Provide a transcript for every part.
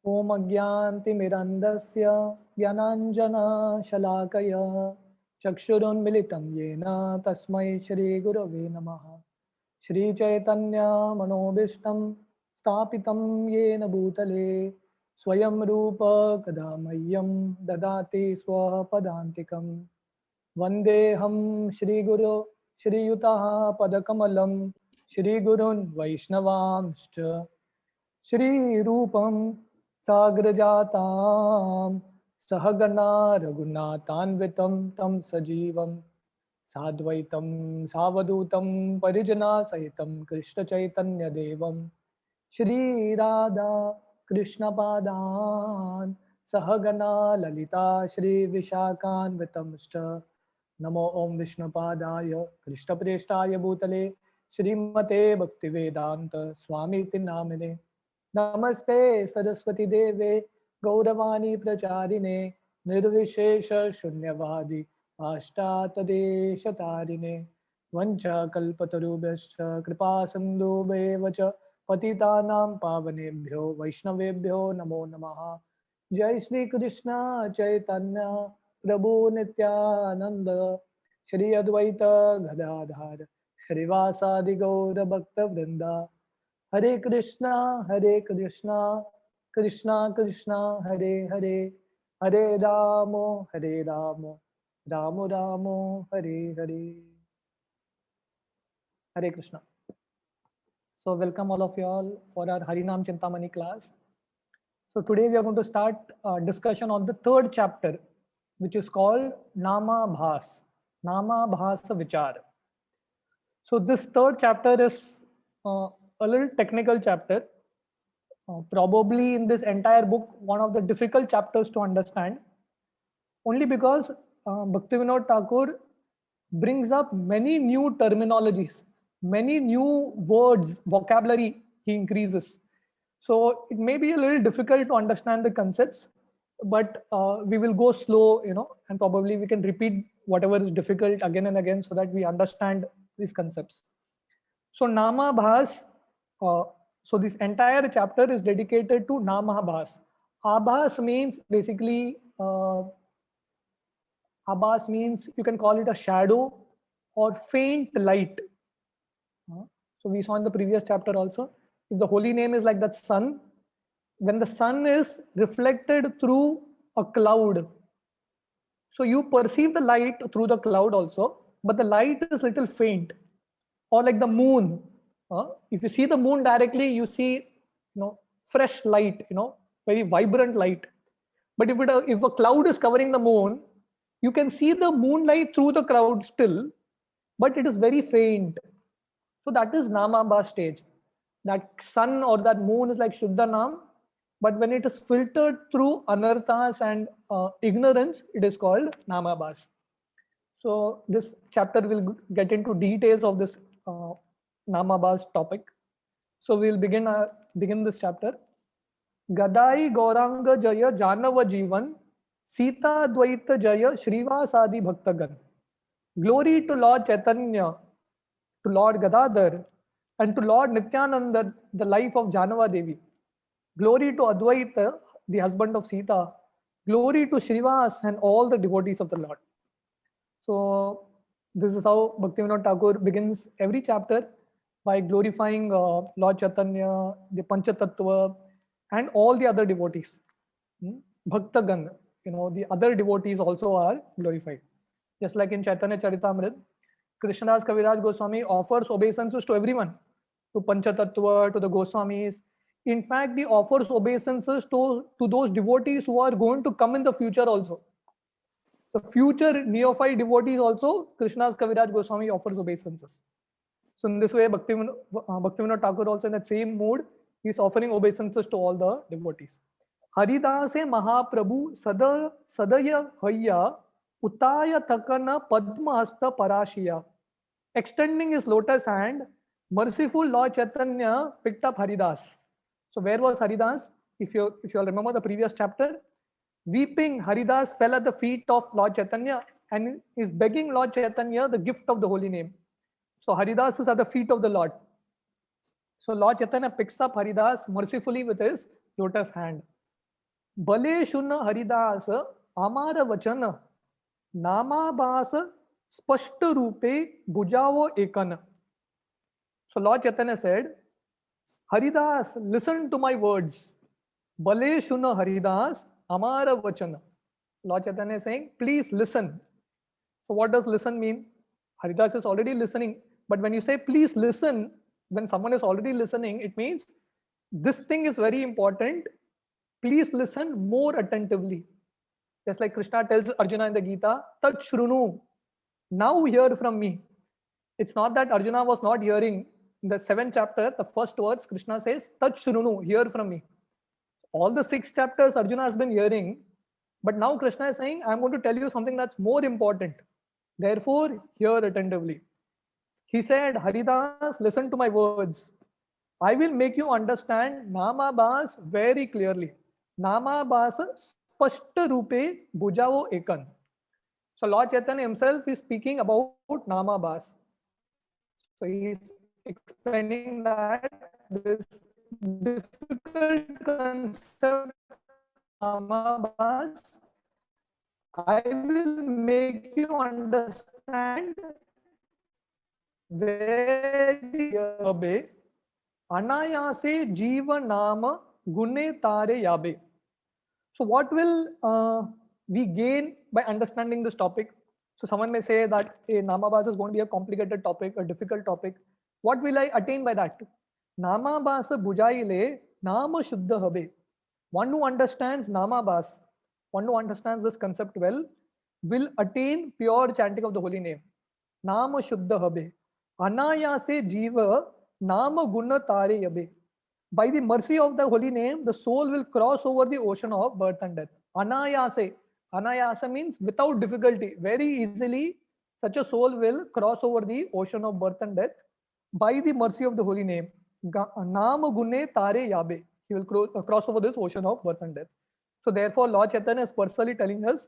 ॐ अज्ञानतिमिरन्धस्य ज्ञानाञ्जनशलाकया चक्षुरुन्मिलितं येन तस्मै श्रीगुरवे नमः। श्रीचैतन्यमनोभीष्टं स्थापितं येन भूतले स्वयं रूप कदा मह्यं ददाति स्वपदान्तिकं। वन्देऽहं श्रीगुरो श्रीयुतः पदकमलं श्रीगुरून् वैष्णवांश्च श्रीरूपं साग्रजातां सहगणा रघुनाथान्वितं तं सजीवं साद्वैतं सावधूतं परिजनसहितं कृष्णचैतन्यदेवं श्रीराधा कृष्णपादान् सहगणा ललिता श्रीविशाखान्वितंश्च नमो ओं विष्णुपादाय कृष्णप्रेष्ठाय भूतले श्रीमते भक्तिवेदान्त स्वामीति नामिने नमस्ते सरस्वती देवे गौरवाणी प्रचारिणे निर्विशेष शून्यवादी पाश्चात्यदेशतारिणे वञ्चकल्पतरुभ्यश्च कृपा सिन्धुभ्येव च पतितानां पावनेभ्यो वैष्णवेभ्यो नमो नमः। जय श्री कृष्ण चैतन्य प्रभु नित्यानंद श्री अद्वैत गदाधर श्रीवासादि गौर भक्त वृंदा हरे कृष्णा कृष्णा कृष्णा हरे हरे हरे रामो राम रामो हरे हरे। हरे Krishna. So welcome all of you all for our Harinam Chintamani class. So today we are going to start a discussion on the third chapter, which is called Nama Bhas, Nama Bhasa Vichar. So this third chapter is a little technical chapter. Probably in this entire book, one of the difficult chapters to understand, only because Bhaktivinoda Thakur brings up many new terminologies, many new words, vocabulary he increases. So it may be a little difficult to understand the concepts, but we will go slow, and probably we can repeat whatever is difficult again and again so that we understand these concepts. So Nama Bhas, uh, so this entire chapter is dedicated to Nama Bhas. Abhas means basically, Abhas means you can call it a shadow or faint light. So we saw in the previous chapter also, if the holy name is like that sun, when the sun is reflected through a cloud, so you perceive the light through the cloud also, but the light is little faint. Or like the moon, if you see the moon directly, you see fresh light, very vibrant light. But if a cloud is covering the moon, you can see the moonlight through the cloud still, but it is very faint. So that is Namamba stage. That sun or that moon is like Shuddha Nam, but when it is filtered through anarthas and ignorance, it is called Namabhas. So this chapter will get into details of this Namabhas topic. So we'll begin this chapter. Gadai Gauranga Jaya Janav Jivan Sita Dvaita Jaya Shrivasadi Bhaktagan. Glory to Lord Chaitanya, to Lord Gadadhar, and to Lord Nityananda, the life of Janava Devi. Glory to Advaita, the husband of Sita. Glory to Shrivas and all the devotees of the Lord. So this is how Bhaktivinoda Thakur begins every chapter by glorifying Lord Chaitanya, the Panchatattva, and all the other devotees. Bhaktagan, the other devotees also are glorified. Just like in Chaitanya Charitamrita, Krishnadas Kaviraj Goswami offers obeisances to everyone, to Panchatattva, to the Goswamis. In fact, he offers obeisances to those devotees who are going to come in the future also. The future neophyte devotees also, Krishnadas Kaviraj Goswami offers obeisances. So in this way, Bhaktivinoda Thakur also in that same mood, he is offering obeisances to all the devotees. Haridase Mahaprabhu Sadaya Hayya Utaya Thakana Padma Hasta Parashiya. Extending his lotus hand, merciful Lord Chaitanya picked up Haridas. So where was Haridas? If you all remember the previous chapter, weeping Haridas fell at the feet of Lord Chaitanya and is begging Lord Chaitanya the gift of the holy name. So Haridas is at the feet of the Lord. So Lord Chaitanya picks up Haridas mercifully with his lotus hand. भले शुन हरिदास अमार वचन नामाभास स्पष्ट रूपे बुझावो एकन. So Lord Chaitanya said, Haridas, listen to my words. Bale shuna Haridas, amara vachana. Lord Chaitanya is saying, please listen. So what does listen mean? Haridas is already listening. But when you say please listen, when someone is already listening, it means this thing is very important. Please listen more attentively. Just like Krishna tells Arjuna in the Gita, Tat Shrunu, now hear from me. It's not that Arjuna was not hearing. In the 7th chapter, the first words, Krishna says, Tat Shrunu, hear from me. All the 6 chapters Arjuna has been hearing, but now Krishna is saying, I'm going to tell you something that's more important. Therefore, hear attentively. He said, Haridas, listen to my words. I will make you understand Namabhas very clearly. Namabhas spashta rupe bujavo ekan. So Lord Chaitanya himself is speaking about Namabhas. So he is explaining that this difficult concept Namabhas, I will make you understand very clearly. Anayase jiva nama gune tare yabe. So what will we gain by understanding this topic? So someone may say that a Namabhas is going to be a complicated topic, a difficult topic. What will I attain by that? Namabhasa bujaile nama shuddha habe. One who understands Namabhas, one who understands this concept well, will attain pure chanting of the holy name. Nama shuddha habe. Anayase jiva nama guna tare yabe. By the mercy of the holy name, the soul will cross over the ocean of birth and death. Anayase. Anayasa means without difficulty. Very easily, such a soul will cross over the ocean of birth and death by the mercy of the holy name. Nama gune tare yabe. He will cross over this ocean of birth and death. So therefore, Lord Chaitanya is personally telling us,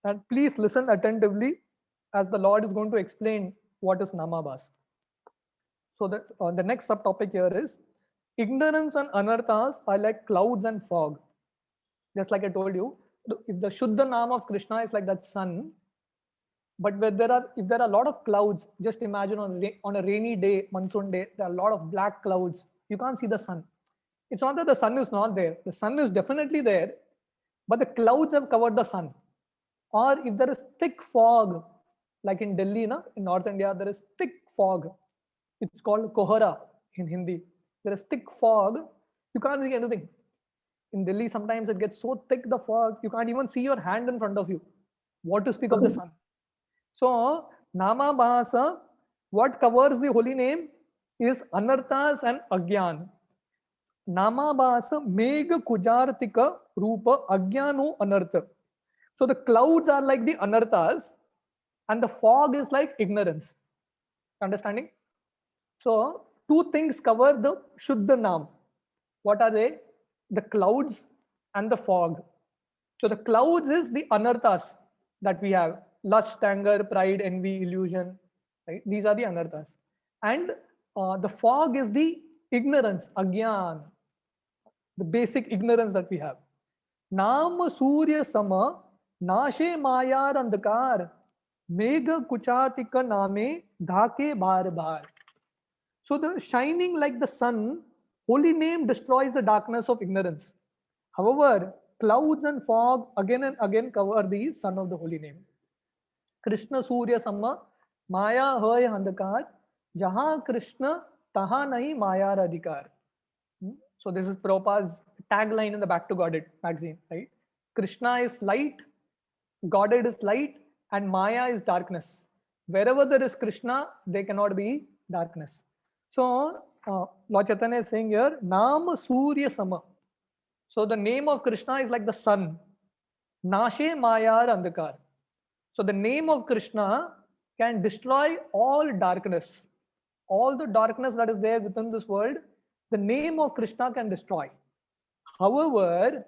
and please listen attentively as the Lord is going to explain what is Namabhas. So the next subtopic here is, ignorance and anarthas are like clouds and fog. Just like I told you, if the Shuddha Naam of Krishna is like that sun, but if there are a lot of clouds, just imagine on a rainy day, monsoon day, there are a lot of black clouds. You can't see the sun. It's not that the sun is not there. The sun is definitely there, but the clouds have covered the sun. Or if there is thick fog, like in Delhi, in North India, there is thick fog. It's called kohara in Hindi. There is thick fog, you can't see anything. In Delhi, sometimes it gets so thick, the fog, you can't even see your hand in front of you. What to speak of the sun? So, Namabhasa, what covers the holy name is anarthas and agyan. Namabhasa megha kujartika rupa agyano anartha. So the clouds are like the anarthas and the fog is like ignorance. Understanding? So two things cover the Shuddha Naam. What are they? The clouds and the fog. So the clouds is the anarthas that we have. Lust, anger, pride, envy, illusion. Right? These are the anarthas. And the fog is the ignorance, agyan. The basic ignorance that we have. Naam Surya Sama Nashe Mayar Andhakar Megha Kuchatika Name Dhake Bhar Bhar. So the shining like the sun, holy name destroys the darkness of ignorance. However, clouds and fog again and again cover the sun of the holy name. Krishna Surya Sama Maya Hoy Andhakar Jahan Krishna Taha Nahi Mayar Adhikar. So this is Prabhupada's tagline in the Back to Godhead magazine, right? Krishna is light, Godhead is light, and Maya is darkness. Wherever there is Krishna, there cannot be darkness. So Lord Chaitanya is saying here, Naam Surya Sama. So the name of Krishna is like the sun. Nashe Mayar Andhakar. So the name of Krishna can destroy all darkness. All the darkness that is there within this world, the name of Krishna can destroy. However,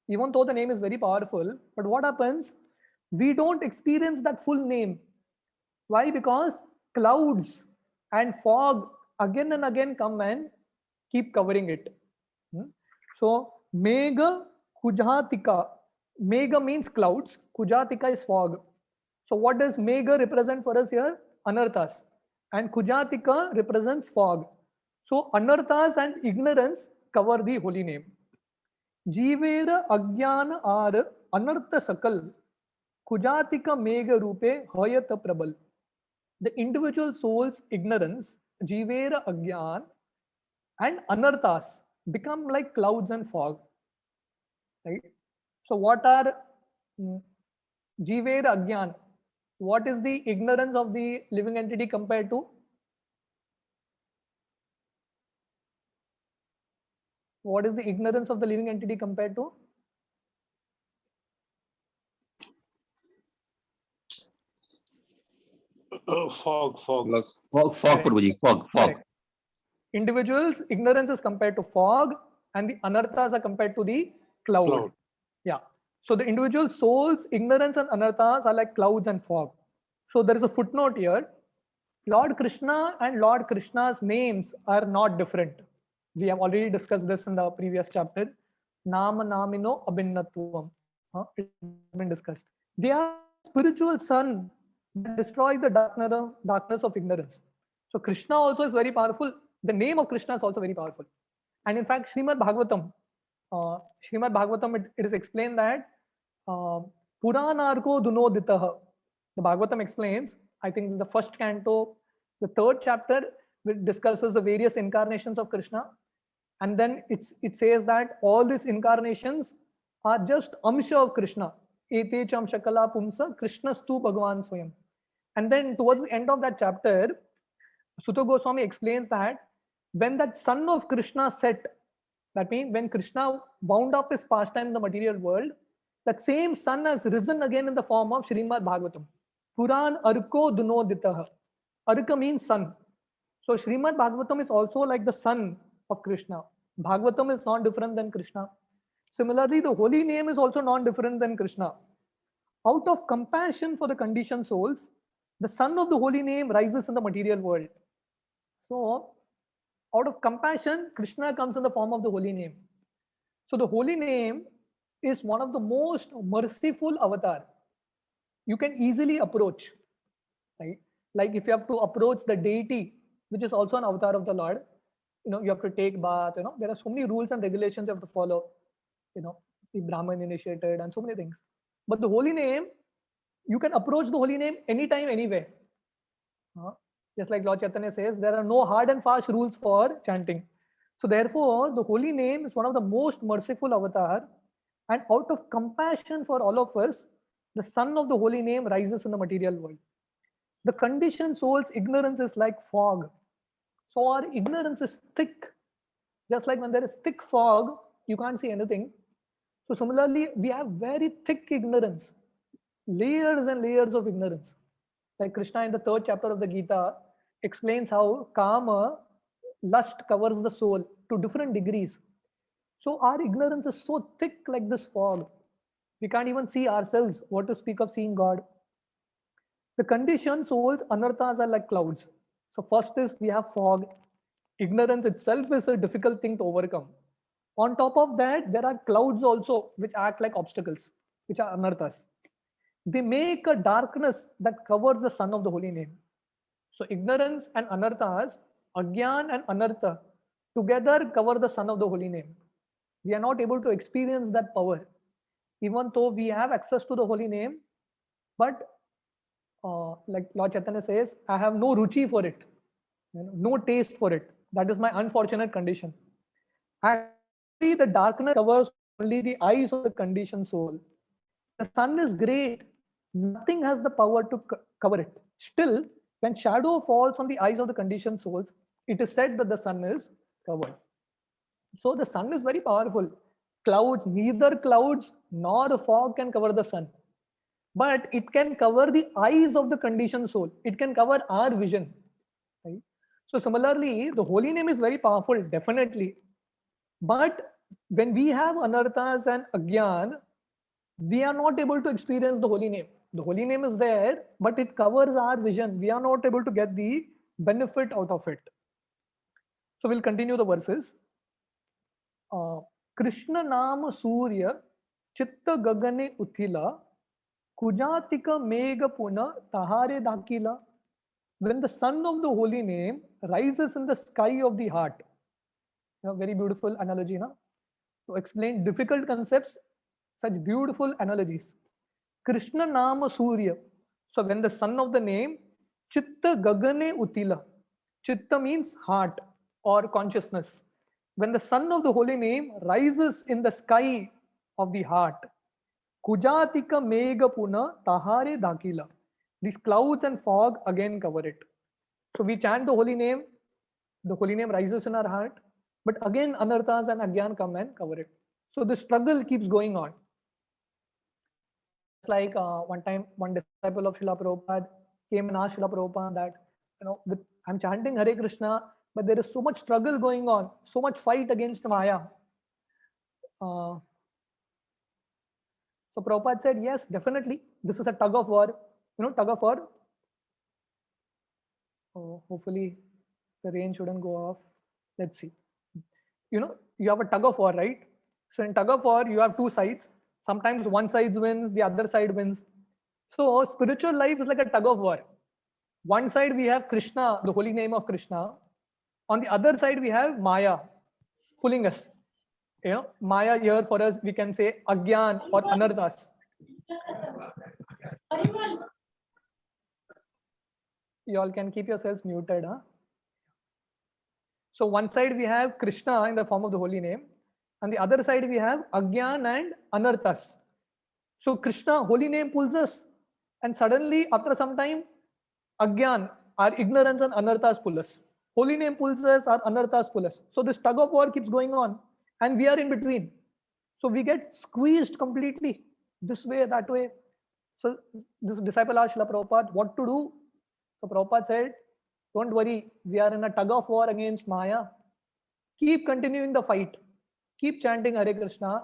even though the name is very powerful, but what happens? We don't experience that full name. Why? Because clouds and fog again and again come and keep covering it. So, Megha Kujatika. Megha means clouds. Kujatika is fog. So what does Megha represent for us here? Anarthas. And Kujatika represents fog. So anarthas and ignorance cover the holy name. Jivera Agyan are Anartha Sakal. Kujatika Megha Rupe Hayata Prabal. The individual soul's ignorance, Jivera Agyan, and Anarthas become like clouds and fog. Right? So what are Jiver Agyan? What is the ignorance of the living entity compared to? What is the ignorance of the living entity compared to? Fog. Fog, Prabhuji, fog. Correct. Individuals' ignorance is compared to fog, and the anarthas are compared to the cloud. Yeah. So the individual soul's ignorance and anarthas are like clouds and fog. So there is a footnote here. Lord Krishna and Lord Krishna's names are not different. We have already discussed this in the previous chapter. Nama namino abhinnatvam. It's been discussed. They are spiritual sun that destroys the darkness of ignorance. So Krishna also is very powerful. The name of Krishna is also very powerful. And in fact, Srimad Bhagavatam, it is explained that Puranarko Dunoditaha. The Bhagavatam explains, I think in the first canto, the third chapter, which discusses the various incarnations of Krishna. And then it says that all these incarnations are just amsha of Krishna. Ete chamshakala pumsa Krishnastu Bhagavan Swayam. And then towards the end of that chapter, Sutta Goswami explains that when that son of Krishna set, that means when Krishna wound up his pastime in the material world, that same sun has risen again in the form of Srimad Bhagavatam. Puran Arko Dunoditaha. Arka means sun. So Srimad Bhagavatam is also like the sun of Krishna. Bhagavatam is not different than Krishna. Similarly, the holy name is also not different than Krishna. Out of compassion for the conditioned souls, the sun of the holy name rises in the material world. So out of compassion, Krishna comes in the form of the holy name. So the holy name is one of the most merciful avatar you can easily approach, right? Like if you have to approach the deity, which is also an avatar of the Lord, you have to take bath, there are so many rules and regulations you have to follow, the Brahman initiated and so many things. But the holy name, you can approach the holy name anytime, anywhere. Just like Lord Chaitanya says, there are no hard and fast rules for chanting. So therefore, the holy name is one of the most merciful avatar, and out of compassion for all of us, the sun of the holy name rises in the material world. The conditioned soul's ignorance is like fog. So our ignorance is thick. Just like when there is thick fog, you can't see anything. So similarly, we have very thick ignorance, layers and layers of ignorance. Like Krishna in the third chapter of the Gita explains how kama, lust, covers the soul to different degrees. So our ignorance is so thick like this fog. We can't even see ourselves, what to speak of seeing God. The conditioned souls, anarthas, are like clouds. So first is we have fog. Ignorance itself is a difficult thing to overcome. On top of that, there are clouds also which act like obstacles, which are anarthas. They make a darkness that covers the sun of the holy name. So ignorance and anarthas, agyan and anartha, together cover the sun of the holy name. We are not able to experience that power, even though we have access to the holy name. But like Lord Chaitanya says, I have no ruchi for it, no taste for it. That is my unfortunate condition. Actually, the darkness covers only the eyes of the conditioned soul. The sun is great. Nothing has the power to cover it. Still, when shadow falls on the eyes of the conditioned souls, it is said that the sun is covered. So the sun is very powerful. Clouds, neither clouds nor fog can cover the sun. But it can cover the eyes of the conditioned soul. It can cover our vision. Right? So similarly, the holy name is very powerful, definitely. But when we have anarthas and agyan, we are not able to experience the holy name. The holy name is there, but it covers our vision. We are not able to get the benefit out of it. So we'll continue the verses. Krishna Nama Surya चित्त गगने उथिला, Kujatika Mega Puna Tahare Dakila. When the sun of the holy name rises in the sky of the heart. Very beautiful analogy, na? To explain difficult concepts, such beautiful analogies. Krishna Nama Surya. So when the sun of the name, Chitta Gagane Utila. Chitta means heart or consciousness. When the sun of the holy name rises in the sky of the heart, Kujatika Mega Puna Tahare Dakila. These clouds and fog again cover it. So we chant the holy name rises in our heart, but again anarthas and agyan come and cover it. So the struggle keeps going on. It's like one time, one disciple of Srila Prabhupada came and asked Srila Prabhupada that, I'm chanting Hare Krishna, but there is so much struggle going on, so much fight against Maya. So Prabhupada said, yes, definitely, this is a tug of war. Tug of war. Oh, hopefully the rain shouldn't go off. Let's see. You have a tug of war, right? So in tug of war, you have two sides. Sometimes one side wins, the other side wins. So spiritual life is like a tug of war. One side we have Krishna, the holy name of Krishna. On the other side, we have Maya pulling us. Maya here for us, we can say Agyan or Anarthas. You all can keep yourselves muted. Huh? So one side we have Krishna in the form of the holy name. On the other side we have Agyan and Anarthas. So Krishna, holy name, pulls us. And suddenly after some time, Agyan, our ignorance, and Anarthas pull us. Holy name pulls us, our Anarthas pull us. So this tug of war keeps going on. And we are in between. So we get squeezed completely. This way, that way. So this disciple asked Srila Prabhupada what to do. So Prabhupada said, don't worry, we are in a tug of war against Maya. Keep continuing the fight. Keep chanting Hare Krishna.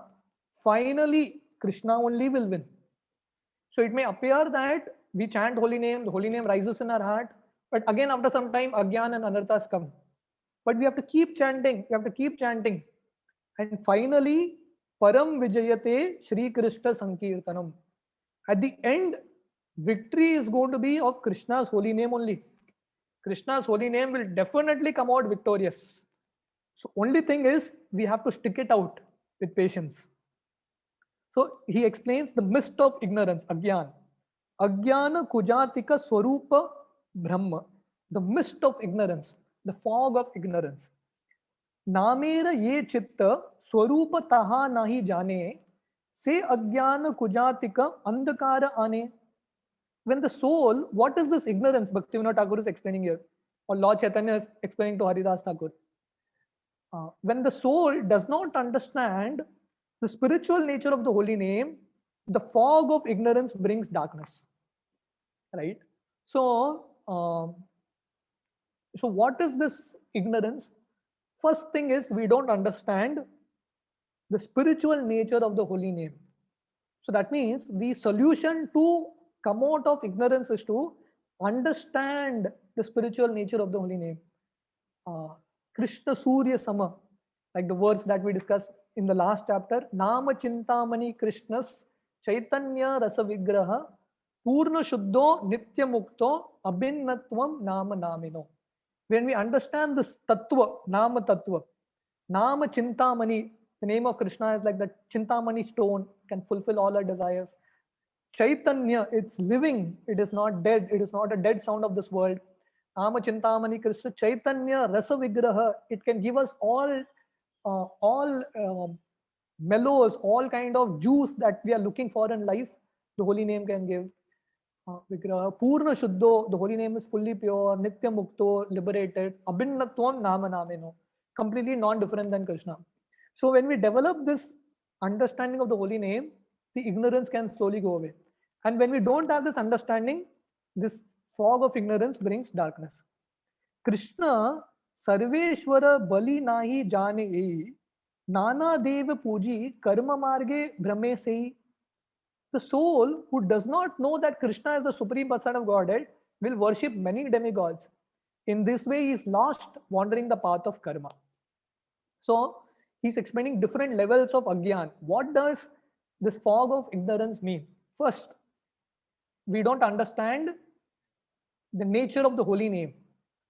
Finally, Krishna only will win. So it may appear that we chant holy name, the holy name rises in our heart, but again after some time, Agyan and Anarthas come. But we have to keep chanting, And finally, Param Vijayate Shri Krishna Sankirtanam. At the end, victory is going to be of Krishna's holy name only. Krishna's holy name will definitely come out victorious. So only thing is, we have to stick it out with patience. So he explains the mist of ignorance, Agyan. Agyana Kujatika Swarupa Brahma. The mist of ignorance, the fog of ignorance. Namera ye chitta Swarupa taha nahi jane. Se Agyana Kujatika Andakara ane. When the soul, what is this ignorance? Bhaktivinoda Thakur is explaining here, or Lord Chaitanya is explaining to Haridas Thakur. When the soul does not understand the spiritual nature of the holy name, the fog of ignorance brings darkness. Right? So what is this ignorance? First thing is we don't understand the spiritual nature of the holy name. So that means the solution to come out of ignorance is to understand the spiritual nature of the holy name. Krishna Surya Sama, like the words that we discussed in the last chapter, Nama Chintamani Krishnas Chaitanya Rasa Vigraha Purna Shuddho Nitya Mukto Abhinnatvam Nama Namino. When we understand this Tattva, Nama Chintamani, the name of Krishna is like the Chintamani stone, can fulfill all our desires. Chaitanya, it's living, it is not dead, it is not a dead sound of this world. Nama Chintamani Krishna Chaitanya Rasa Vigraha, it can give us all mellows, all kind of juice that we are looking for in life, the holy name can give. Vigraha, Purna Shuddho, the holy name is fully pure, Nitya Mukto, liberated, Abhinnatvam Nama Namino, completely non-different than Krishna. So when we develop this understanding of the holy name, the ignorance can slowly go away. And when we don't have this understanding, this fog of ignorance brings darkness. Krishna Sarveshwara Bali Nahi Jane Nana Deva Puji Karma Marge Brahme Sei. The soul who does not know that Krishna is the supreme person of Godhead will worship many demigods. In this way, he is lost, wandering the path of karma. So he's explaining different levels of Agyan. What does this fog of ignorance mean? First, we don't understand the nature of the holy name.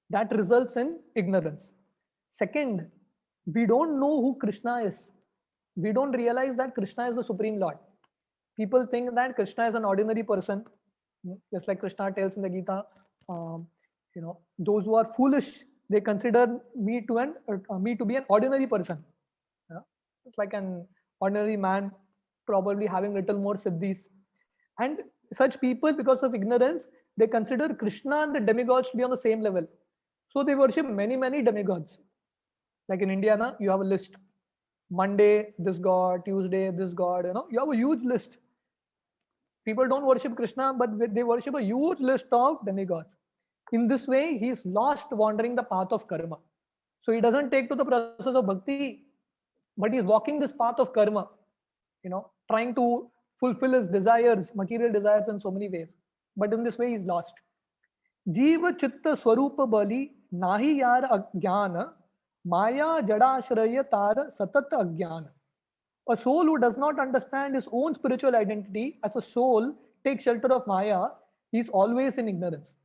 That results in ignorance. Second, we don't know who Krishna is. We don't realize that Krishna is the Supreme Lord. People think that Krishna is an ordinary person, just like Krishna tells in the Gita. Those who are foolish, they consider me to be an ordinary person. Yeah? It's like an ordinary man, probably having little more siddhis. And such people, because of ignorance, they consider Krishna and the demigods to be on the same level. So they worship many, many demigods. Like in India, na, you have a list. Monday, this god, Tuesday, this god, you have a huge list. People don't worship Krishna, but they worship a huge list of demigods. In this way, he is lost wandering the path of karma. So he doesn't take to the process of bhakti, but he is walking this path of karma, trying to fulfill his desires, material desires in so many ways. But in this way, he is lost. Jiva chitta swarupa bali nahi yar ajnana maya jadashraya tar satat ajnana. A soul who does not understand his own spiritual identity as a soul takes shelter of Maya, he is always in ignorance.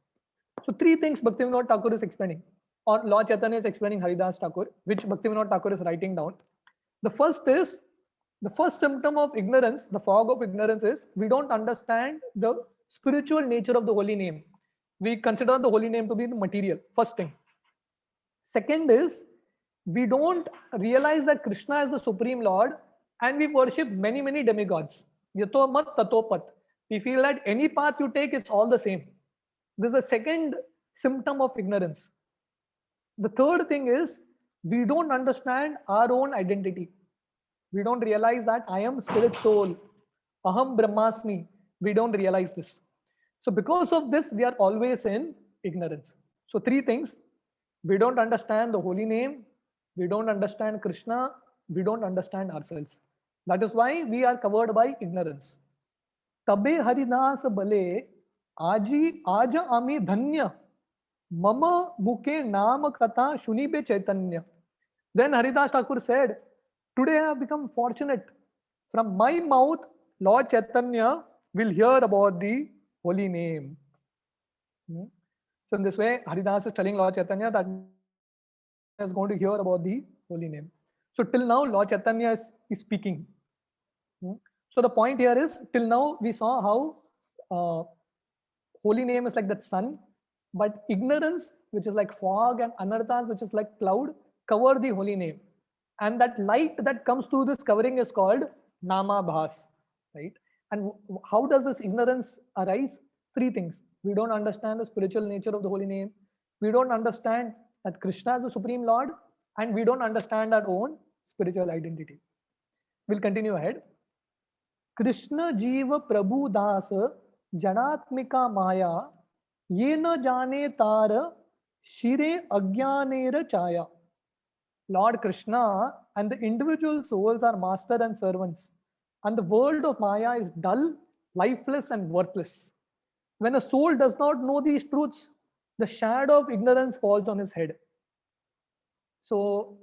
So three things Bhaktivinoda Thakur is explaining, or Lord Chaitanya is explaining Haridas Thakur, which Bhaktivinoda Thakur is writing down. The first symptom of ignorance, the fog of ignorance is we don't understand the spiritual nature of the holy name. We consider the holy name to be the material, first thing. Second is we don't realize that Krishna is the Supreme Lord, and we worship many, many demigods. Yato mat tato pat. We feel that any path you take, it's all the same. This is a second symptom of ignorance. The third thing is we don't understand our own identity. We don't realize that I am spirit soul. Aham Brahmasmi. We don't realize this. So because of this, we are always in ignorance. So three things. We don't understand the holy name. We don't understand Krishna. We don't understand ourselves. That is why we are covered by ignorance. Tabe Haridas bale aja ami dhanya mama muke naam katha shunibe chaitanya. Then Haridas Thakur said, today I have become fortunate. From my mouth, Lord Chaitanya will hear about the holy name. So in this way, Haridas is telling Lord Chaitanya that he is going to hear about the holy name. So till now, Lord Chaitanya is speaking. So the point here is, till now we saw how holy name is like that sun, but ignorance, which is like fog, and anarthas, which is like cloud, cover the holy name. And that light that comes through this covering is called namabhas, right? And how does this ignorance arise? Three things. We don't understand the spiritual nature of the holy name. We don't understand that Krishna is the Supreme Lord, and we don't understand our own spiritual identity. We'll continue ahead. Krishna Jiva Prabhu Das Janatmika Maya Ye na jane tar shire ajnanera chaya. Lord Krishna and the individual souls are master and servants, and the world of Maya is dull, lifeless, and worthless. When a soul does not know these truths, the shadow of ignorance falls on his head. So,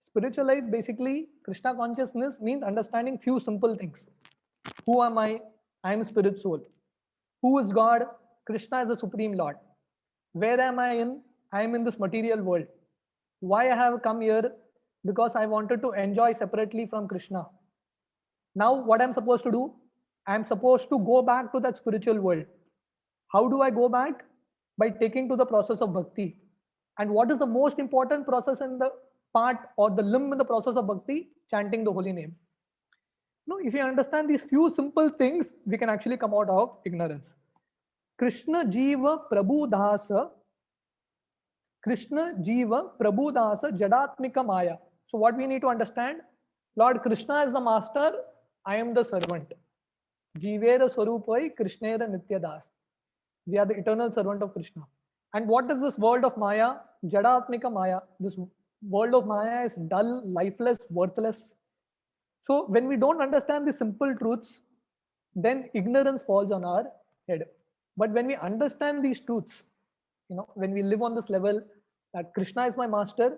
spiritual life, basically, Krishna consciousness means understanding few simple things. Who am I? I am spirit soul. Who is God? Krishna is the Supreme Lord. Where am I in? I am in this material world. Why I have come here? Because I wanted to enjoy separately from Krishna. Now what I'm supposed to do? I'm supposed to go back to that spiritual world. How do I go back? By taking to the process of bhakti. And what is the most important process in the part or the limb in the process of bhakti? Chanting the holy name. No, if you understand these few simple things, we can actually come out of ignorance. Krishna Jiva Prabhu Dasa Jadatmika Maya. So what we need to understand, Lord Krishna is the master, I am the servant. Jivera Swarupai Krishnera Nityadas. We are the eternal servant of Krishna. And what is this world of Maya? Jadatmika Maya. This world of Maya is dull, lifeless, worthless. So when we don't understand the simple truths, then ignorance falls on our head. But when we understand these truths, when we live on this level that Krishna is my master,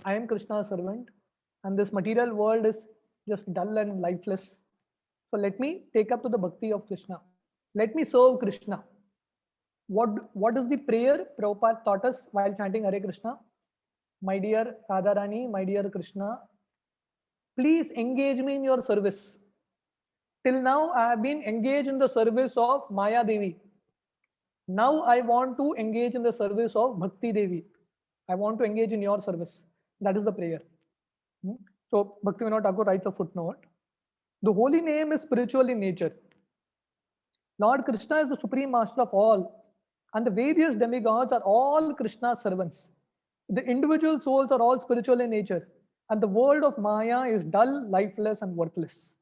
I am Krishna's servant, and this material world is just dull and lifeless, So let me take up to the bhakti of Krishna. Let me serve Krishna. What is the prayer Prabhupada taught us while chanting Hare Krishna? My dear Radharani, my dear Krishna, please engage me in your service. Till now, I have been engaged in the service of Maya Devi. Now I want to engage in the service of Bhakti Devi. I want to engage in your service. That is the prayer. So Bhaktivinoda Thakur writes a footnote. The holy name is spiritual in nature. Lord Krishna is the supreme master of all, and the various demigods are all Krishna's servants. The individual souls are all spiritual in nature, and the world of Maya is dull, lifeless, and worthless.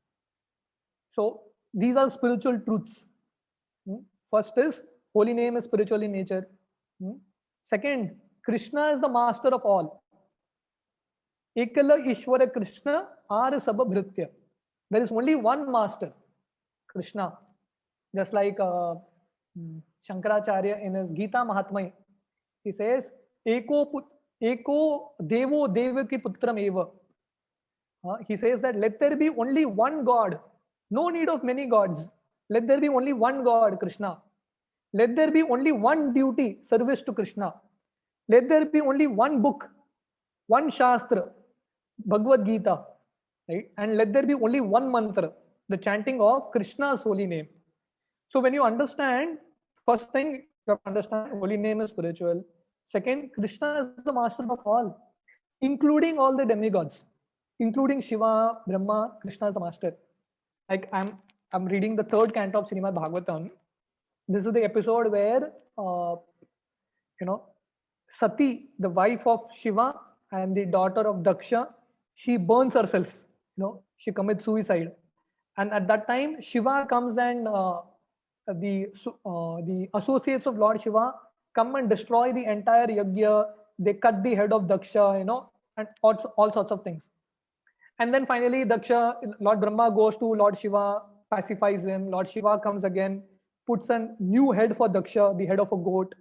So these are spiritual truths. First is holy name is spiritual in nature. Second, Krishna is the master of all. Ekala Ishwara Krishna Ar Sababhritya. There is only one master, Krishna. Just like Shankaracharya in his Gita Mahatmya, he says, Eko Devo Devaki Putram Eva. He says that let there be only one God, no need of many gods. Let there be only one God, Krishna. Let there be only one duty, service to Krishna. Let there be only one book, one Shastra, Bhagavad Gita, right? And let there be only one mantra, the chanting of Krishna's holy name. So when you understand, first thing you have to understand, holy name is spiritual. Second, Krishna is the master of all, including all the demigods, including Shiva, Brahma. Krishna is the master. Like I'm reading the third canto of Srimad Bhagavatam. This is the episode where Sati, the wife of Shiva and the daughter of Daksha, she burns herself. She commits suicide, and at that time Shiva comes and the associates of Lord Shiva come and destroy the entire yajna. They cut the head of Daksha, and all sorts of things. And then finally Daksha, Lord Brahma goes to Lord Shiva, pacifies him. Lord Shiva comes again, puts a new head for Daksha, the head of a goat.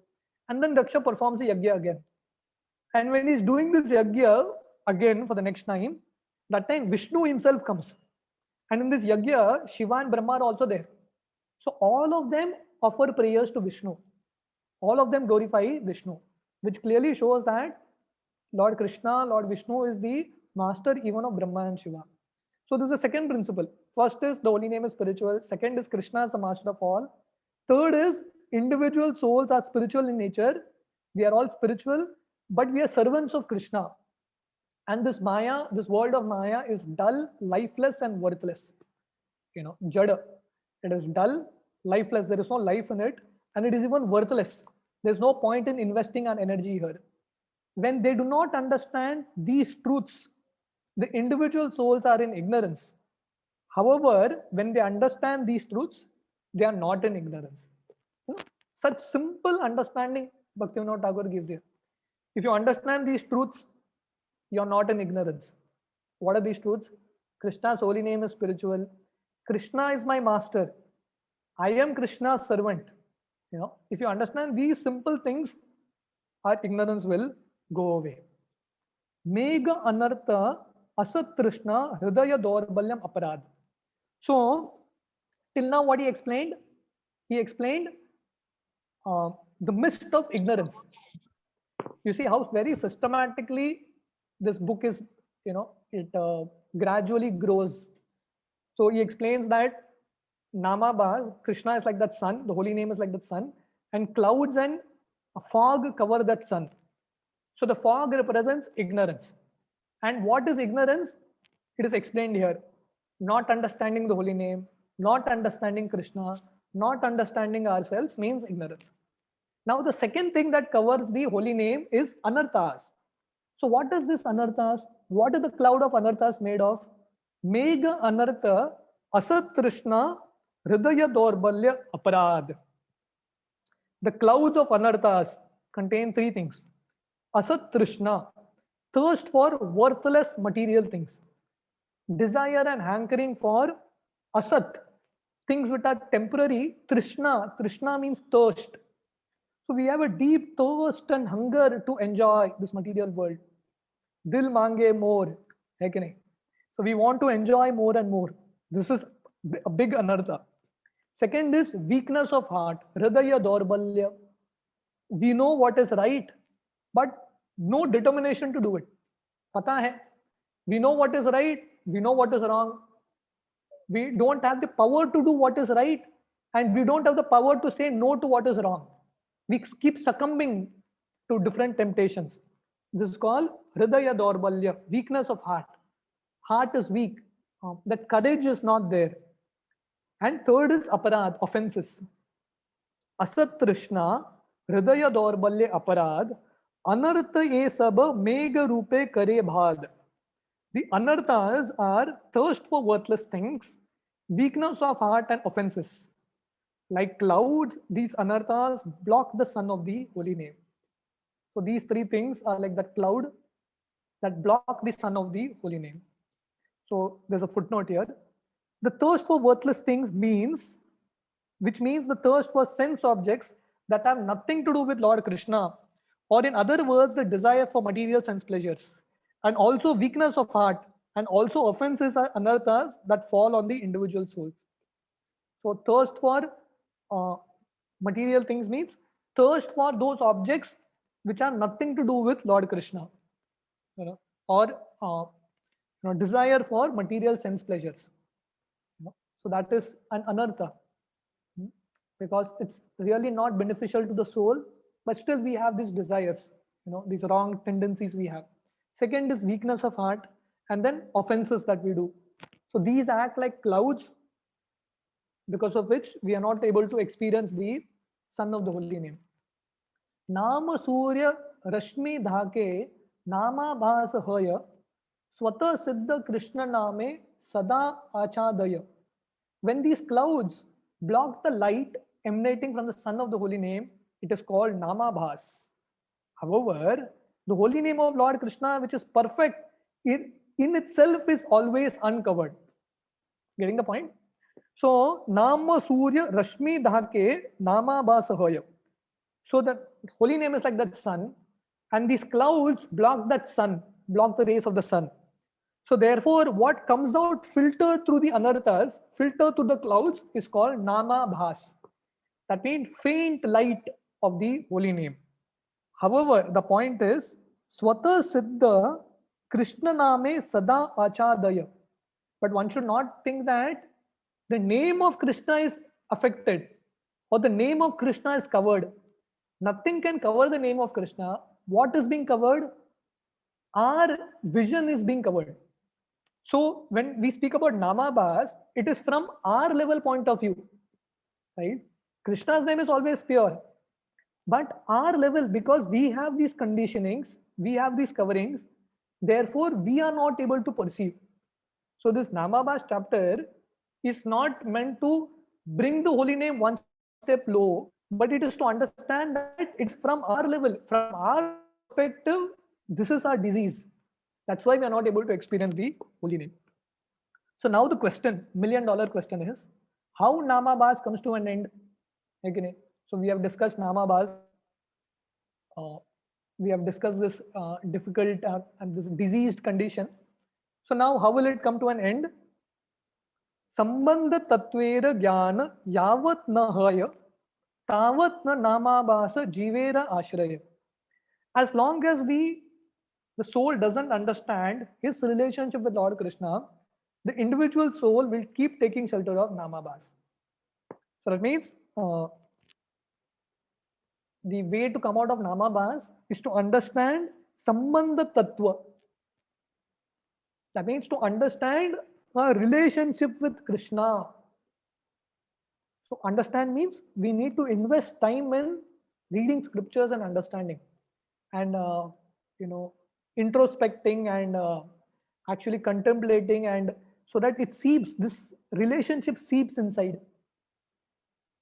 And then Daksha performs the yajna again. And when he's doing this yajna again for the next time, that time Vishnu himself comes. And in this yajna, Shiva and Brahma are also there. So all of them offer prayers to Vishnu. All of them glorify Vishnu, which clearly shows that Lord Krishna, Lord Vishnu is the master even of Brahma and Shiva. So this is the second principle. First is the holy name is spiritual. Second is Krishna is the master of all. Third is individual souls are spiritual in nature. We are all spiritual, but we are servants of Krishna. And this Maya, this world of Maya is dull, lifeless, and worthless. Jada. It is dull, lifeless. There is no life in it, and it is even worthless. There's no point in investing our energy here. When they do not understand these truths, the individual souls are in ignorance. However, when they understand these truths, they are not in ignorance. Such simple understanding Bhaktivinoda Thakur gives here. If you understand these truths, you are not in ignorance. What are these truths? Krishna's holy name is spiritual. Krishna is my master. I am Krishna's servant. If you understand these simple things, our ignorance will go away. Mega anartha asat trishna hridaya dorbalyam aparad. So, till now what he explained? He explained the mist of ignorance. You see how very systematically this book is, it gradually grows. So he explains that Namabha, Krishna is like that sun, the holy name is like that sun, and clouds and a fog cover that sun. So the fog represents ignorance. And what is ignorance? It is explained here. Not understanding the holy name, not understanding Krishna, not understanding ourselves means ignorance. Now the second thing that covers the holy name is anarthas. So what is this anarthas? What is the cloud of anarthas made of? Mega anartha asat trishna hridaya dorbalya aparad. The clouds of anarthas contain three things. Asat trishna, thirst for worthless material things. Desire and hankering for asat, things which are temporary. Trishna means thirst. So we have a deep thirst and hunger to enjoy this material world. Dil mange more. So we want to enjoy more and more. This is a big anartha. Second is weakness of heart, hridaya daurbalya. We know what is right, but no determination to do it. Pata hai, we know what is right, we know what is wrong. We don't have the power to do what is right, and we don't have the power to say no to what is wrong. We keep succumbing to different temptations. This is called hridaya daurbalya, weakness of heart. Heart is weak. That courage is not there. And third is aparad, offenses. असत तृष्णा हृदय दौर्बल्य अपराध अनर्थ ये सब मेघ रूपे करे भाद. The anarthas are thirst for worthless things, weakness of heart, and offenses. Like clouds, these anarthas block the sun of the holy name. So these three things are like that cloud that block the sun of the holy name. So there's a footnote here. The thirst for worthless things means, which means the thirst for sense objects that have nothing to do with Lord Krishna, or in other words, the desire for material sense pleasures, and also weakness of heart, and also offenses are anarthas that fall on the individual souls. So thirst for material things means thirst for those objects which are nothing to do with Lord Krishna, or desire for material sense pleasures. So that is an anartha, because it's really not beneficial to the soul, but still we have these desires, these wrong tendencies we have. Second is weakness of heart, and then offenses that we do. So these act like clouds, because of which we are not able to experience the sun of the holy name. Nama Surya Rashmi Dhake Nama Bhas Haya Swata Siddha Krishna Name Sada Achadaya. When these clouds block the light emanating from the sun of the holy name, it is called Namabhas. However, the holy name of Lord Krishna, which is perfect, in itself is always uncovered. Getting the point? So, Nama Surya Rashmi Dhake Namabhas Hoya. So the holy name is like that sun, and these clouds block that sun, block the rays of the sun. So therefore, what comes out filtered through the anarthas, filtered through the clouds, is called Nama Bhas. That means faint light of the holy name. However, the point is, Swata Siddha Krishna Name Sada Achadaya. But one should not think that the name of Krishna is affected or the name of Krishna is covered. Nothing can cover the name of Krishna. What is being covered? Our vision is being covered. So when we speak about Namabhas, it is from our level point of view, right? Krishna's name is always pure, but our level, because we have these conditionings, we have these coverings, therefore we are not able to perceive. So this Namabhas chapter is not meant to bring the holy name one step low, but it is to understand that it's from our level, from our perspective, this is our disease. That's why we are not able to experience the holy name. So now the question, $1 million question is, how Namabhas comes to an end? Okay. So we have discussed Namabhas. We have discussed this difficult and this diseased condition. So now how will it come to an end? Sambandha tatvera jnana yavat na haya tavat na namabhasa jivera ashraya. As long as the soul doesn't understand his relationship with Lord Krishna, the individual soul will keep taking shelter of Namabhas. So that means the way to come out of Namabhas is to understand Sambandha Tattva. That means to understand a relationship with Krishna. So understand means we need to invest time in reading scriptures and understanding, and introspecting and actually contemplating, and so that it seeps, this relationship seeps inside.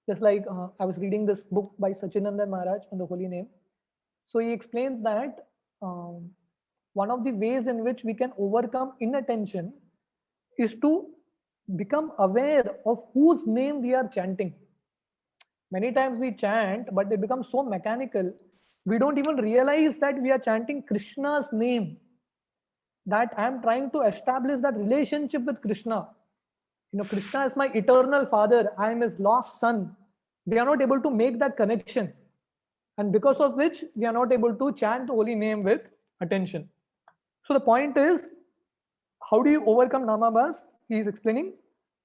Just like I was reading this book by Sachinandan Maharaj on the holy name. So he explains that one of the ways in which we can overcome inattention is to become aware of whose name we are chanting. Many times we chant, but it becomes so mechanical, we don't even realize that we are chanting Krishna's name, that I am trying to establish that relationship with Krishna. Krishna is my eternal father, I am his lost son. We are not able to make that connection. And because of which, we are not able to chant the holy name with attention. So the point is, how do you overcome namabhas? He is explaining,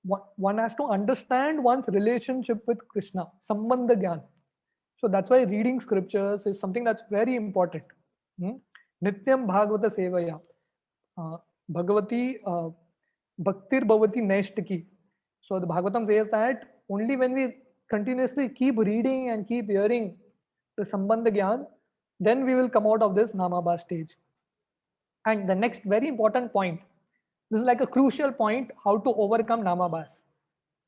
one has to understand one's relationship with Krishna, sambandha gyan. So that's why reading scriptures is something that's very important. Nityam Bhagavata Sevaya. Bhagavati Bhaktir Bhavati Naishtiki. So the Bhagavatam says that only when we continuously keep reading and keep hearing the Sambandha Gyan, then we will come out of this Namabha stage. And the next very important point, this is like a crucial point, how to overcome Namabhas.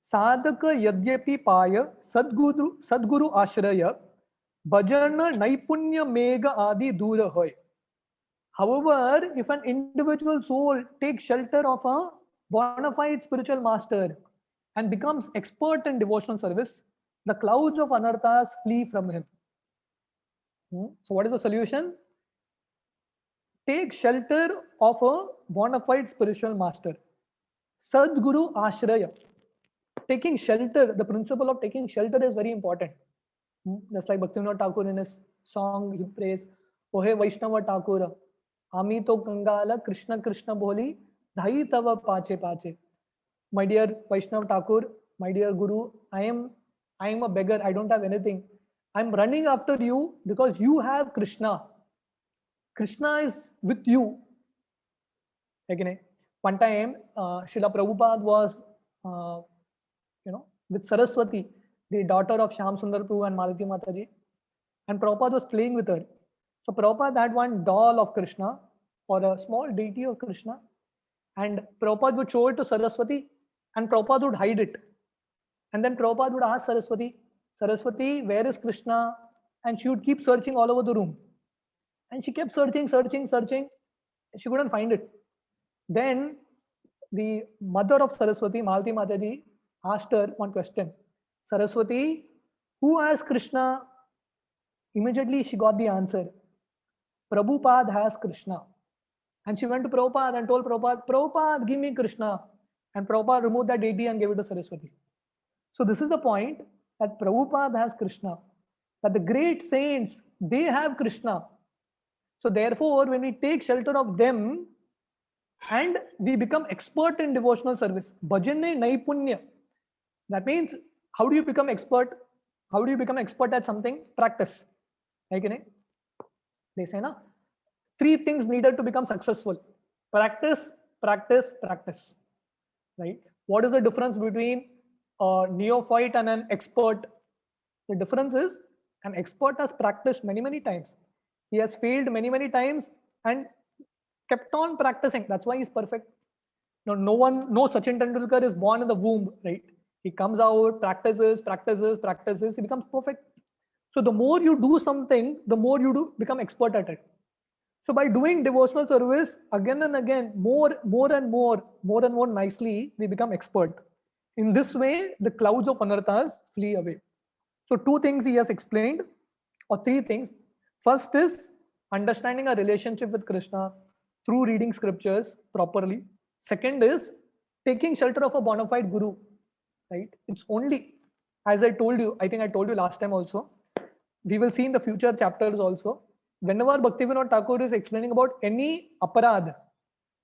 Sadhaka Yadyapi Paya Sadguru Ashraya Bhajana Naipunya Mega Adi Dura Hoy. However, if an individual soul takes shelter of a bona fide spiritual master and becomes expert in devotional service, the clouds of anarthas flee from him. So what is the solution? Take shelter of a bona fide spiritual master. Sadguru Ashraya. Taking shelter, the principle of taking shelter is very important. Just like Bhaktivinoda Thakur in his song, he prays, Ohe Vaishnava Thakura, Ami to Kangala, Krishna Krishna Boli, Dhai Tava Pache Pache. My dear Vaishnava Thakur, my dear Guru, I am a beggar, I don't have anything. I'm running after you because you have Krishna. Krishna is with you. Again, one time, Srila Prabhupada was, with Saraswati, the daughter of Shyam Sundar Prabhu and Malati Mataji, and Prabhupada was playing with her. So Prabhupada had one doll of Krishna or a small deity of Krishna, and Prabhupada would show it to Saraswati, and Prabhupada would hide it. And then Prabhupada would ask Saraswati, Saraswati, where is Krishna? And she would keep searching all over the room. And she kept searching. She couldn't find it. Then the mother of Saraswati, Malati Mataji, asked her one question. Saraswati, who has Krishna? Immediately she got the answer. Prabhupada has Krishna. And she went to Prabhupada and told Prabhupada, Prabhupada, give me Krishna. And Prabhupada removed that deity and gave it to Saraswati. So this is the point, that Prabhupada has Krishna. That the great saints, they have Krishna. So therefore, when we take shelter of them and we become expert in devotional service, bhajane naipunya. That means, how do you become expert? How do you become expert at something? Practice. Like, they say, na, 3 things needed to become successful. Practice, practice, practice. Right? What is the difference between a neophyte and an expert? The difference is, an expert has practiced many, many times. He has failed many, many times and kept on practicing. That's why he's perfect. No Sachin Tendulkar is born in the womb, right? He comes out, practices, he becomes perfect. So the more you do something, the more you become expert at it. So by doing devotional service again and again, more and more nicely, we become expert. In this way, the clouds of anarthas flee away. So 2 things he has explained, or 3 things. First is understanding our relationship with Krishna through reading scriptures properly. Second is taking shelter of a bona fide guru, right? It's only, as I told you, I think I told you last time also, we will see in the future chapters also, whenever Bhaktivinoda Thakur is explaining about any aparad,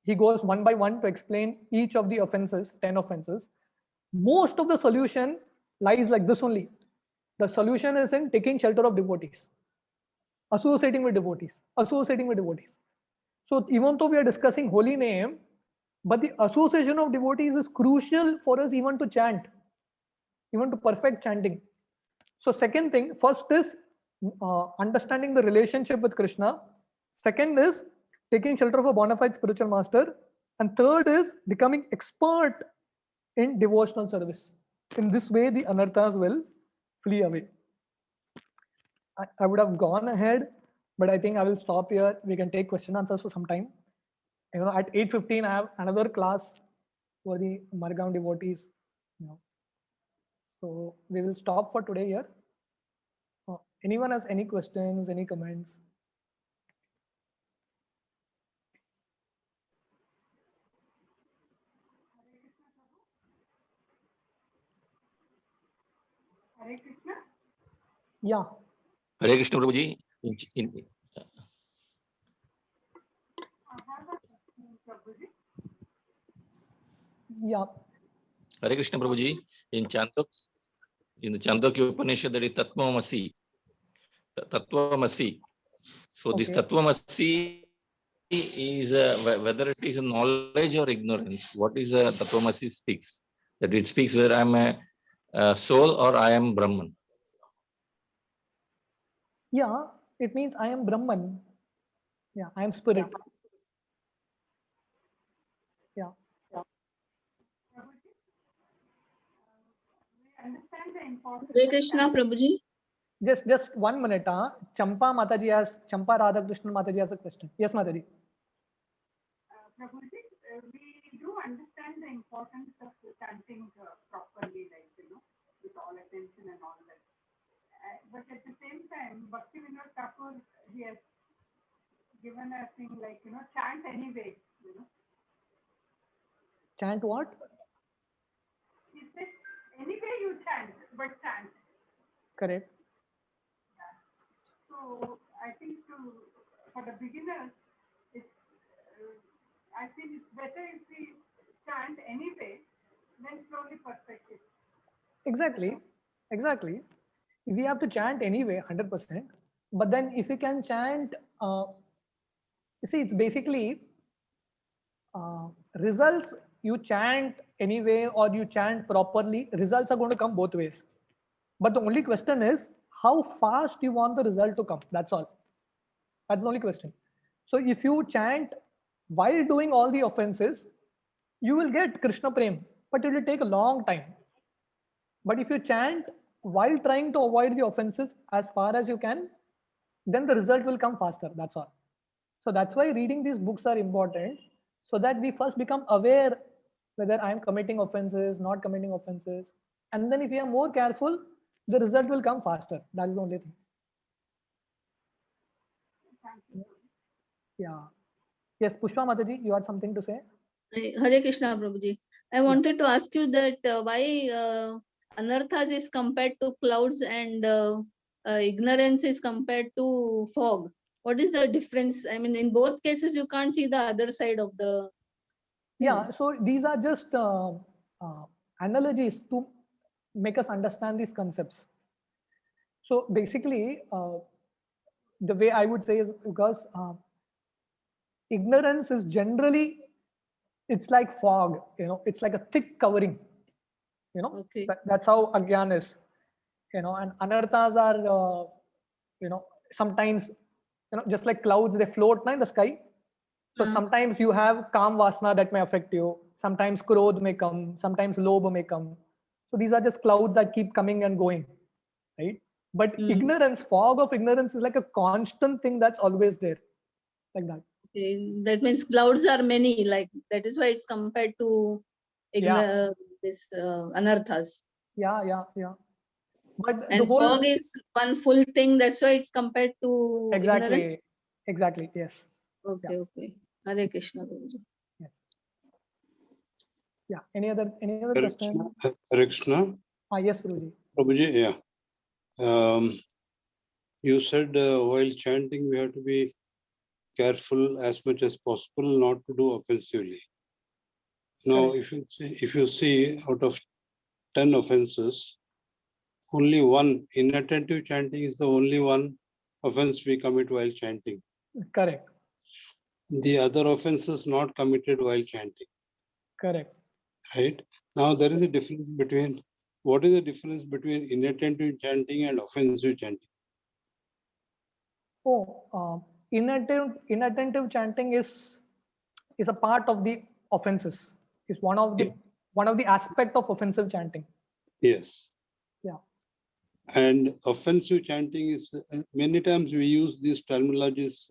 he goes one by one to explain each of the offenses, 10 offenses. Most of the solution lies like this only. The solution is in taking shelter of devotees, associating with devotees. So even though we are discussing holy name, but the association of devotees is crucial for us even to chant, even to perfect chanting. So second thing, first is understanding the relationship with Krishna. Second is taking shelter of a bona fide spiritual master. And third is becoming expert in devotional service. In this way, the anarthas will flee away. I would have gone ahead, but I think I will stop here. We can take question answers for some time. At 8:15, I have another class for the Margaon devotees. So we will stop for today here. Anyone has any questions, any comments? Hare Krishna. Yeah. Hare Krishna Prabhuji. In- I have a question, Prabhuji. Yeah. Hare Krishna Prabhuji. In the Chandogya Upanishad, there is Tattvamasi. Tattvamasi. So this Okay. Tattvamasi is whether it is a knowledge or ignorance. What is Tattvamasi speaks? That it speaks where I am a soul or I am Brahman. Yeah. It means I am Brahman. Yeah. I am spirit. Yeah. Prabhuji, we understand the importance Hare of Krishna, chanting. Prabhuji. Just 1 minute. Champa Mataji has Champa Radhakrishnan Mataji has a question. Yes, Mataji. Prabhuji, we do understand the importance of chanting properly, like, with all attention and all that. But at the same time, Bhaktivinoda Thakur, he has given a thing like, chant anyway, Chant what? He said, anyway you chant, but chant. Correct. So I think for the beginners, it's, I think it's better if we chant anyway, then slowly perfect it. Exactly. Exactly. We have to chant anyway, 100%. But then if you can chant, you see, it's basically results. You chant anyway or you chant properly, results are going to come both ways. But the only question is how fast you want the result to come. That's all. That's the only question. So if you chant while doing all the offenses, you will get Krishna Prem, but it will take a long time. But if you chant while trying to avoid the offenses as far as you can, then the result will come faster. That's all. So that's why reading these books are important, so that we first become aware whether I am committing offenses, not committing offenses. And then if we are more careful, the result will come faster. That is the only thing. Thank you. Yeah. Yes, Pushpa Mataji, you had something to say? Hare Krishna, Prabhuji. I wanted to ask you that why anarthas is compared to clouds and ignorance is compared to fog. What is the difference? I mean, in both cases, you can't see the other side of the. Yeah, so these are just analogies to make us understand these concepts. So basically, the way I would say is because ignorance is generally, it's like fog, it's like a thick covering, Okay. that's how agyan is, and anarthas are, sometimes, just like clouds, they float in the sky. So sometimes you have calm vasana that may affect you. Sometimes krodh may come. Sometimes lobha may come. So these are just clouds that keep coming and going, right? But ignorance, fog of ignorance is like a constant thing that's always there, like that. Okay. That means clouds are many. Like that is why it's compared to this anarthas. Yeah. But And the whole fog is one full thing. That's why it's compared to ignorance. exactly, yes. Okay, okay. Hare Krishna, Prabhuji. Yes. Yeah. Any other Hare question? Hare Krishna. Yes, Guruji. Prabhuji, yeah. You said while chanting, we have to be careful as much as possible not to do offensively. Now, if you see out of 10 offenses, only one inattentive chanting is the only one offense we commit while chanting. Correct. The other offenses not committed while chanting. Correct. Right? Now, there is a difference between, what is the difference between inattentive chanting and offensive chanting? Inattentive chanting is a part of the offenses. Is one of the aspect of offensive chanting. Yes. Yeah. And offensive chanting is, many times we use these terminologies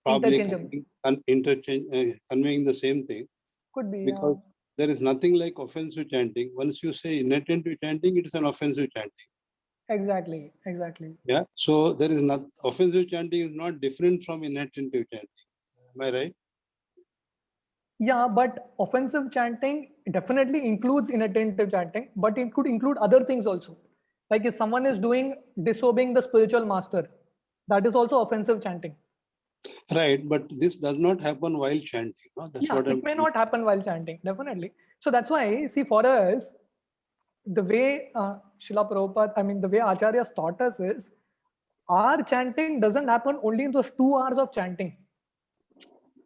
probably conveying the same thing. Could be. Because there is nothing like offensive chanting. Once you say inattentive chanting, it is an offensive chanting. Exactly. Yeah. So there is not, offensive chanting is not different from inattentive chanting. Am I right? Yeah, but offensive chanting definitely includes inattentive chanting, but it could include other things also. Like if someone is disobeying the spiritual master, that is also offensive chanting. Right, but this does not happen while chanting. No? That's Yeah, what I'm it may not happen while chanting, definitely. So that's why, see, for us, the way Srila Prabhupada, I mean, the way Acharyas taught us is, our chanting doesn't happen only in those 2 hours of chanting.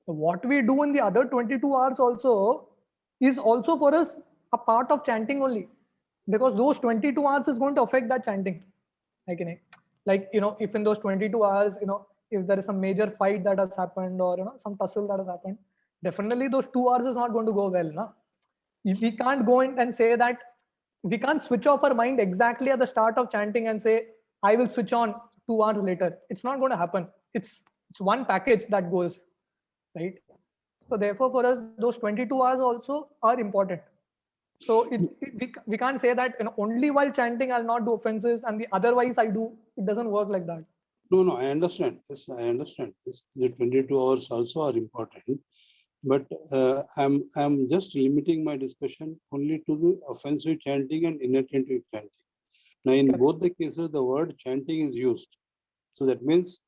So what we do in the other 22 hours also is also for us a part of chanting only, because those 22 hours is going to affect that chanting. If in those 22 hours, if there is some major fight that has happened, or some tussle that has happened, definitely those 2 hours is not going to go well. Na? We can't go in and say that we can't switch off our mind exactly at the start of chanting and say, I will switch on 2 hours later. It's not going to happen. It's one package that goes, right? So therefore, for us, those 22 hours also are important. So we can't say that only while chanting I'll not do offenses and the otherwise I do. It doesn't work like that. No, I understand. Yes, I understand. This, the 22 hours also are important, but I'm just limiting my discussion only to the offensive chanting and inattentive chanting. Now, in Correct. both the cases, the word chanting is used. So that means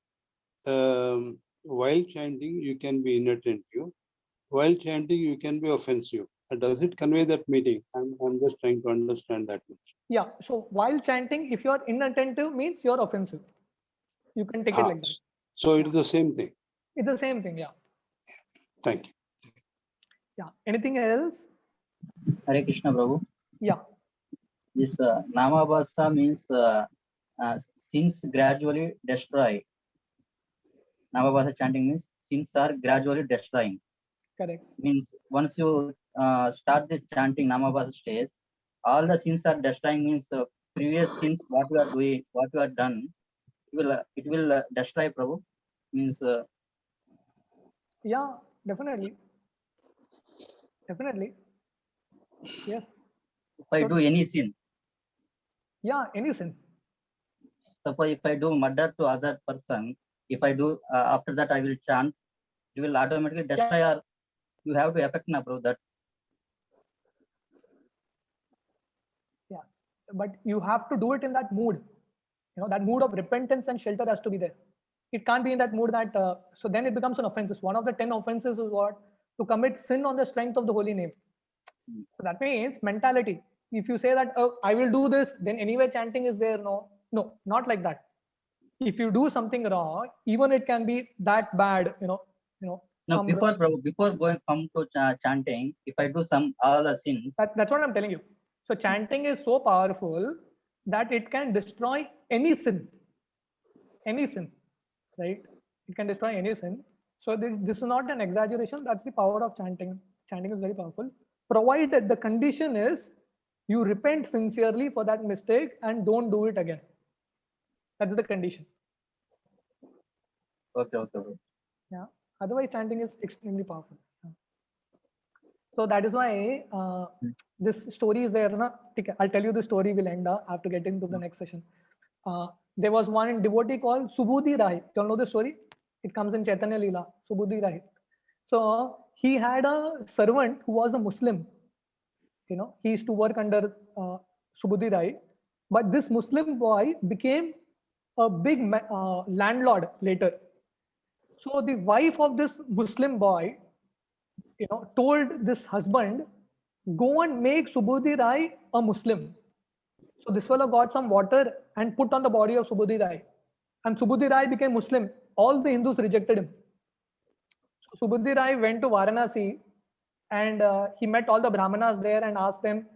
while chanting, you can be inattentive. While chanting, you can be offensive. Does it convey that meaning? I'm just trying to understand that much. Yeah. So while chanting, if you're inattentive, means you're offensive. You can take it like that. So it is the same thing. It's the same thing. Yeah. Thank you. Yeah. Anything else? Hare Krishna, Prabhu. Yeah. This Namabhasa means sins gradually destroy. Namabhasa chanting means sins are gradually destroying. Correct. Means once you start this chanting Namabhasa stage, all the sins are destroying. Means previous sins what you are doing, what you are done, it will destroy, Prabhu. Means Yeah. Definitely. Yes. if I So- do any sin, Yeah. Any sin. suppose if I do murder to other person, if I do after that I will chant, it will automatically destroy, or you have to affect na, Prabhu, that. Yeah. But you have to do it in that mood. That mood of repentance and shelter has to be there. It can't be in that mood that so then it becomes an offense. One of the 10 offenses is what? To commit sin on the strength of the holy name. So that means mentality. If you say that, oh, I will do this, then anyway chanting is there. No, not like that. If you do something wrong, even it can be that bad. No, some- before, Prabhu, before going come to chanting, if I do some all the sins, that's what I'm telling you. So chanting is so powerful that it can destroy any sin, right? It can destroy any sin. So this is not an exaggeration. That's the power of chanting. Chanting is very powerful, provided the condition is you repent sincerely for that mistake and don't do it again. That's the condition. okay, Prabhu. Yeah. Otherwise, chanting is extremely powerful. So that is why this story is there. Na? I'll tell you the story. We'll end up after getting to the next session. There was one devotee called Subudhi Rai. Do you know the story? It comes in Chaitanya Leela. Subudhi Rai. So he had a servant who was a Muslim. He used to work under Subudhi Rai. But this Muslim boy became a big landlord later. So the wife of this Muslim boy, told this husband, go and make Subudhi Rai a Muslim. So this fellow got some water and put on the body of Subudhi Rai. And Subudhi Rai became Muslim. All the Hindus rejected him. So Subudhi Rai went to Varanasi and he met all the Brahmanas there and asked them,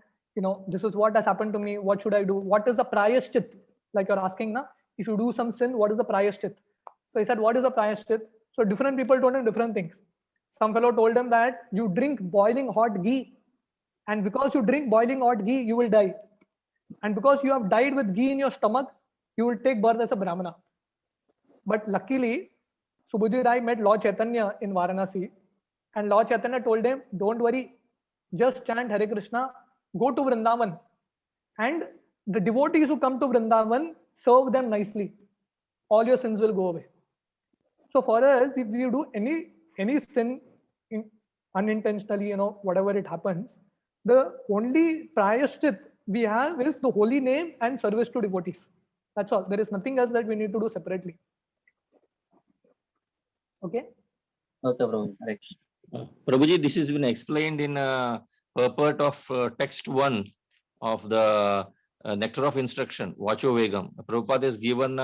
this is what has happened to me. What should I do? What is the prayashchit? Like you're asking, na? If you do some sin, what is the prayashchit? So he said, what is the prayashchit? So different people told him different things. Some fellow told him that you drink boiling hot ghee. And because you drink boiling hot ghee, you will die. And because you have died with ghee in your stomach, you will take birth as a Brahmana. But luckily, Subudhi Rai met Lord Chaitanya in Varanasi. And Lord Chaitanya told him, don't worry, just chant Hare Krishna, go to Vrindavan. And the devotees who come to Vrindavan, serve them nicely. All your sins will go away. So for us, if you do any sin unintentionally, whatever it happens, the only prayashchit we have is the holy name and service to devotees. That's all. There is nothing else that we need to do separately. Okay. Okay, Prabhuji. Hare Krishna. Prabhuji, this has been explained in purport of text 1 of the Nectar of Instruction, Vacho Vegam. Prabhupada has given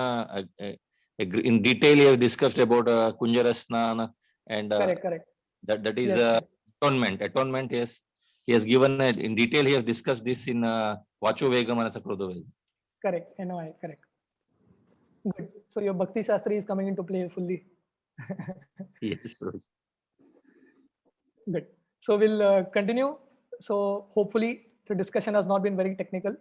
in detail, he has discussed about Kunjarasnana and Correct. that is Yes, yes. atonement. Atonement, yes. He has given it in detail. He has discussed this in Vacho Vegam and Sakrodha Vegam. Correct. NOI. Correct. Good. So your Bhakti Shastri is coming into play fully. Yes, Prabhuji. Good. So we'll continue. So hopefully the discussion has not been very technical.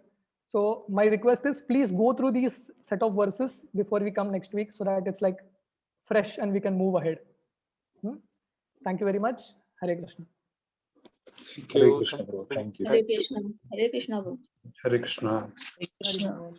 So my request is please go through these set of verses before we come next week so that it's like fresh and we can move ahead. Thank you very much. Hare Krishna. Thank Hare you. Krishna, Prabhu. Thank you. Hare Krishna. Hare Krishna, Prabhuji. Hare Krishna. Hare Krishna.